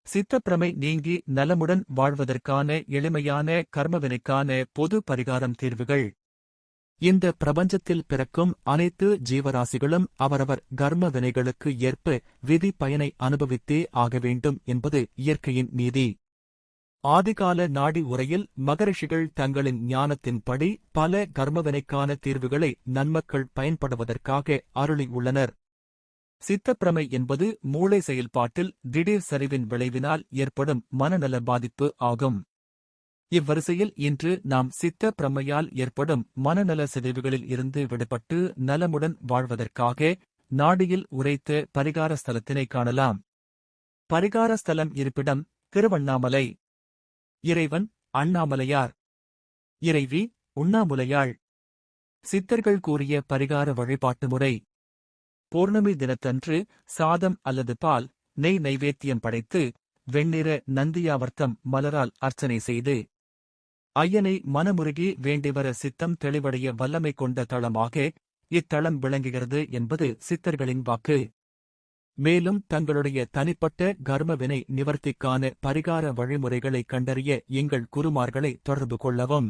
சித்தப்பிரமை நீங்கி நலமுடன் வாழ்வதற்கான எளிமையான கர்மவினைக்கான பொது பரிகாரம் தீர்வுகள். இந்த பிரபஞ்சத்தில் பிறக்கும் அனைத்து ஜீவராசிகளும் அவரவர் கர்ம வினைகளுக்கு ஏற்ப விதி பயனை அனுபவித்தே ஆக வேண்டும் என்பது இயற்கையின் நீதி. ஆதிகால நாடி உரையில் மகரிஷிகள் தங்களின் ஞானத்தின்படி பல கர்மவினைக்கான தீர்வுகளை நன்மக்கள் பயன்படுவதற்காக அருளி உள்ளனர். சித்தப்பிரமை என்பது மூளை செயல்பாட்டில் திடீர் சரிவின் விளைவினால் ஏற்படும் மனநல பாதிப்பு ஆகும். இவ்வரிசையில் இன்று நாம் சித்த பிரமையால் ஏற்படும் மனநல சிதைவுகளில் இருந்து விடுபட்டு நலமுடன் வாழ்வதற்காக நாடியில் உரைத்த பரிகார ஸ்தலத்தினை காணலாம். பரிகார ஸ்தலம் இருப்பிடம் திருவண்ணாமலை. இறைவன் அண்ணாமலையார். இறைவி உண்ணாமுலையாள். சித்தர்கள் கூறிய பரிகார வழிபாட்டு முறை. பௌர்ணமி தினத்தன்று சாதம் அல்லது பால் நெய் நைவேத்தியம் படைத்து வெண்ணிற நந்தியாவர்த்தம் மலரால் அர்ச்சனை செய்து ஐயனை மனமுருகி வேண்டிவர சித்தம் தெளிவடைய வல்லமை கொண்ட தளமாக இத்தளம் விளங்குகிறது என்பது சித்தர்களின் வாக்கு. மேலும் தங்களுடைய தனிப்பட்ட கர்மவினை நிவர்த்திக்கான பரிகார வழிமுறைகளை கண்டறிய எங்கள் குருமார்களை தொடர்பு கொள்ளவும்.